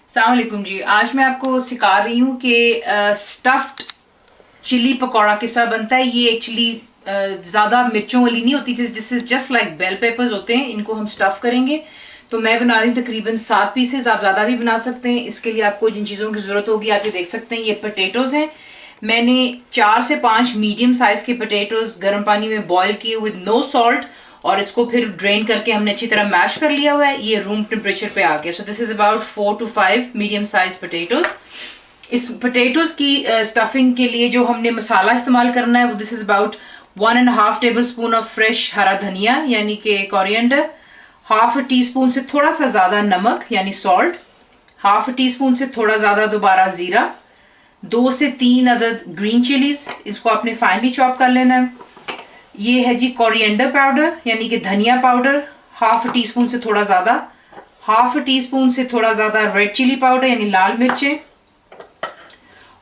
अस्सलाम वालेकुम जी। आज मैं आपको सिखा रही हूँ कि स्टफ्ड चिली पकौड़ा किस तरह बनता है। ये एक्चुअली ज़्यादा मिर्चों वाली नहीं होती, जिससे जस्ट लाइक बेल पेपर्स होते हैं। इनको हम स्टफ़ करेंगे। तो मैं बना रही हूँ तकरीबन 7 पीसेस। आप ज़्यादा भी बना सकते हैं। इसके लिए आपको जिन चीज़ों की ज़रूरत होगी आप ये देख सकते हैं। ये पोटैटोज़ हैं। मैंने 4 से 5 मीडियम साइज़ के पोटैटोज़ गर्म पानी में बॉयल किए विद नो सॉल्ट, और इसको फिर ड्रेन करके हमने अच्छी तरह मैश कर लिया हुआ है। ये रूम टेम्परेचर पे आ गया। So this is about 4 to 5 medium size potatoes. इस पोटैटोज की स्टफिंग के लिए जो हमने मसाला इस्तेमाल करना है वो this is about 1.5 table spoon of fresh हरा धनिया यानी कि कोरिएंडर, हाफ टी स्पून से थोड़ा सा ज़्यादा नमक यानी सॉल्ट, हाफ टी स्पून से थोड़ा ज़्यादा दोबारा ज़ीरा, 2 से 3 अदद ग्रीन चिलीज, इसको आपने फाइनली चॉप कर लेना है। ये है जी कोरिएंडर पाउडर यानी कि धनिया पाउडर, हाफ टी स्पून से थोड़ा ज़्यादा, हाफ टी स्पून से थोड़ा ज़्यादा रेड चिली पाउडर यानी लाल मिर्चें,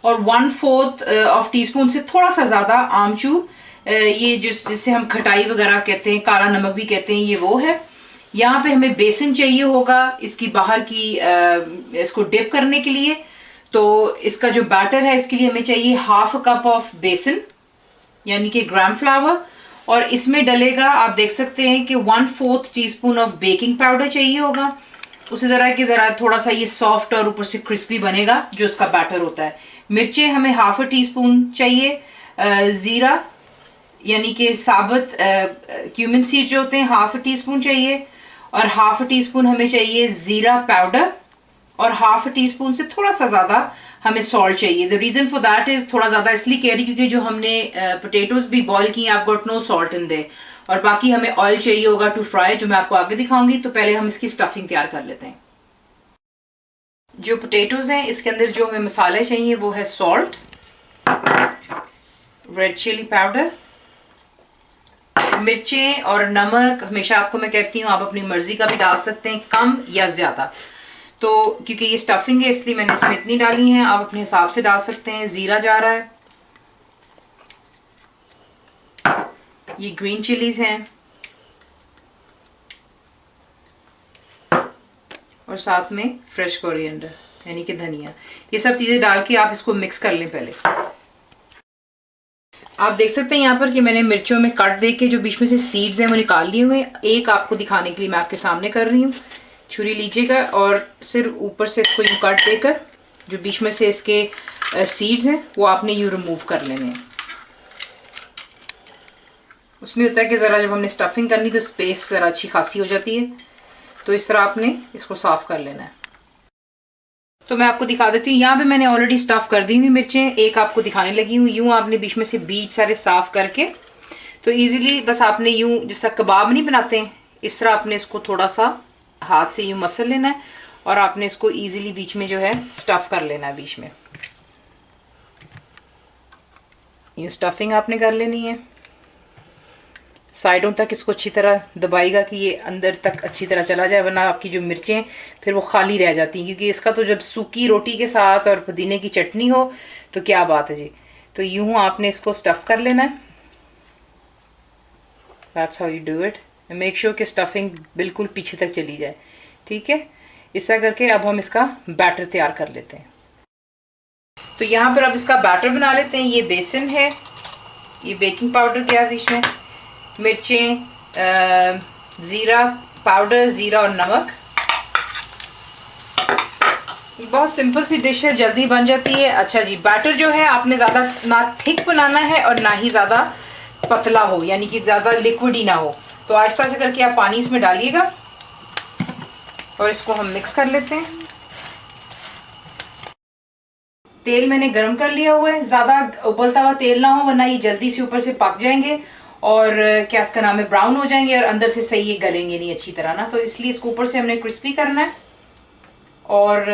और 1/4 ऑफ टी स्पून से थोड़ा सा ज़्यादा आमचूर, ये जिससे हम खटाई वगैरह कहते हैं, काला नमक भी कहते हैं, ये वो है। यहाँ पे हमें बेसन चाहिए होगा इसकी बाहर की इसको डिप करने के लिए। तो इसका जो बैटर है इसके लिए हमें चाहिए हाफ कप ऑफ बेसन यानी कि ग्राम फ्लावर, और इसमें डलेगा, आप देख सकते हैं कि 1/4 टीस्पून ऑफ बेकिंग पाउडर चाहिए होगा। उसे ज़रा थोड़ा सा ये सॉफ्ट और ऊपर से क्रिस्पी बनेगा जो इसका बैटर होता है। मिर्चें हमें हाफ टी स्पून चाहिए, ज़ीरा यानी कि साबुत क्यूमिन सीड जो होते हैं हाफ टी स्पून चाहिए, और हाफ टी स्पून हमें चाहिए ज़ीरा पाउडर, और हाफ टी स्पून से थोड़ा सा ज़्यादा हमें सॉल्ट चाहिए। The reason for that is थोड़ा ज़्यादा इसलिए कह रही क्योंकि जो हमने पोटैटोज भी बॉयल किए हैं, आप गॉट नो सॉल्ट इन दे, और बाकी हमें ऑयल चाहिए होगा टू फ्राई, जो मैं आपको आगे दिखाऊंगी। तो पहले हम इसकी स्टफिंग तैयार कर लेते हैं। जो पोटैटोज हैं इसके अंदर जो हमें मसाले चाहिए वो है सॉल्ट, रेड चिली पाउडर, मिर्चें और नमक। हमेशा आपको मैं कहती हूँ आप अपनी मर्जी का भी डाल सकते हैं, कम या ज़्यादा। तो क्योंकि ये स्टफिंग है इसलिए मैंने इसमें इतनी डाली है, आप अपने हिसाब से डाल सकते हैं। ज़ीरा जा रहा है, ये ग्रीन चिलीज हैं, और साथ में फ्रेश कोरिएंडर यानी कि धनिया। ये सब चीज़ें डाल के आप इसको मिक्स कर लें। पहले आप देख सकते हैं यहाँ पर कि मैंने मिर्चों में कट दे के जो बीच में से सीड्स हैं वो निकाल लिए हुए हैं। एक आपको दिखाने के लिए मैं आपके सामने कर रही हूँ। छुरी लीजिएगा और सिर्फ ऊपर से इसको यूँ कट देकर जो बीच में से इसके सीड्स हैं वो आपने यूँ रिमूव कर लेने हैं। उसमें होता है कि ज़रा जब हमने स्टफिंग करनी तो स्पेस ज़रा अच्छी खासी हो जाती है, तो इस तरह आपने इसको साफ़ कर लेना है। तो मैं आपको दिखा देती हूँ। यहाँ पे मैंने ऑलरेडी स्टफ़ कर दी हुई मिर्चें, एक आपको दिखाने लगी हूँ। यूँ आपने बीच में से बीज सारे साफ़ करके, तो ईज़िली बस आपने यूँ जैसा कबाब नहीं बनाते हैं इस तरह आपने इसको थोड़ा सा हाथ से यूँ मसल लेना है, और आपने इसको ईज़िली बीच में जो है स्टफ़ कर लेना है। बीच में यूँ स्टफिंग आपने कर लेनी है। साइडों तक इसको अच्छी तरह दबाएगा कि ये अंदर तक अच्छी तरह चला जाए, वरना आपकी जो मिर्चें फिर वो खाली रह जाती हैं। क्योंकि इसका तो जब सूखी रोटी के साथ और पुदीने की चटनी हो तो क्या बात है जी। तो यूँ आपने इसको स्टफ़ कर लेना है। That's how you do it. Make sure कि स्टफिंग बिल्कुल पीछे तक चली जाए। ठीक है, इस तरह करके अब हम इसका बैटर तैयार कर लेते हैं। तो यहाँ पर अब इसका बैटर बना लेते हैं। ये बेसन है, ये बेकिंग पाउडर क्या है बीच में, मिर्चें, ज़ीरा पाउडर, ज़ीरा और नमक। बहुत सिंपल सी डिश है, जल्दी बन जाती है। अच्छा जी, बैटर जो है आपने ज़्यादा ना थिक बनाना है और ना ही ज़्यादा पतला हो, यानी कि ज़्यादा लिक्विड ही ना हो। तो आहिस्ता से करके आप पानी इसमें डालिएगा और इसको हम मिक्स कर लेते हैं। तेल मैंने गरम कर लिया हुआ है। ज़्यादा उबलता हुआ तेल ना हो, वरना ये जल्दी से ऊपर से पक जाएंगे और क्या इसका नाम है ब्राउन हो जाएंगे, और अंदर से सही ये गलेंगे नहीं अच्छी तरह ना। तो इसलिए इसको ऊपर से हमने क्रिस्पी करना है और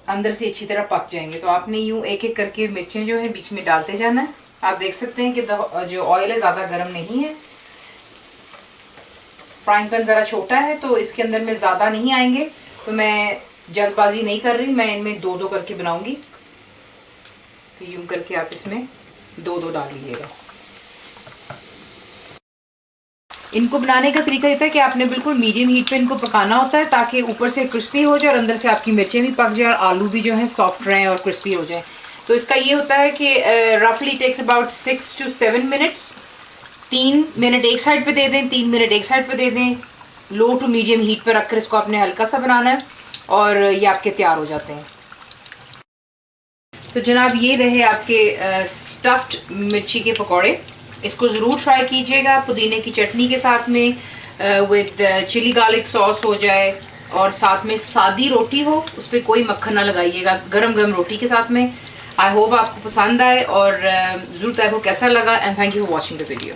अंदर से अच्छी तरह पक जाएंगे। तो आपने यूँ एक एक करके मिर्चें जो है बीच में डालते जाना है। आप देख सकते हैं कि जो ऑयल है ज़्यादा गर्म नहीं है। फ्राइंग पैन ज़रा छोटा है तो इसके अंदर में ज़्यादा नहीं आएंगे, तो मैं जल्दबाजी नहीं कर रही, मैं इनमें 2-2 करके बनाऊंगी। तो यूँ करके आप इसमें 2-2 डाल लीजिएगा। इनको बनाने का तरीका ये था कि आपने बिल्कुल मीडियम हीट पे इनको पकाना होता है ताकि ऊपर से क्रिस्पी हो जाए और अंदर से आपकी मिर्चें भी पक जाए और आलू भी जो है सॉफ्ट रहें और क्रिस्पी हो जाए। तो इसका ये होता है कि रफली takes about 6 to 7 minutes. 3 minute एक साइड पे दे दें, 3 मिनट एक साइड पे दे दें। लो टू मीडियम हीट पे रखकर इसको आपने हल्का सा बनाना है और ये आपके तैयार हो जाते हैं। तो जनाब ये रहे आपके स्टफ्ड मिर्ची के पकौड़े। इसको ज़रूर ट्राई कीजिएगा पुदीने की चटनी के साथ में, विद चिली गार्लिक सॉस हो जाए और साथ में सादी रोटी हो, उस पर कोई मक्खन ना लगाइएगा, गरम गरम रोटी के साथ में। आई होप आपको पसंद आए और ज़रूर आपको कैसा लगा, and thank you for watching the video.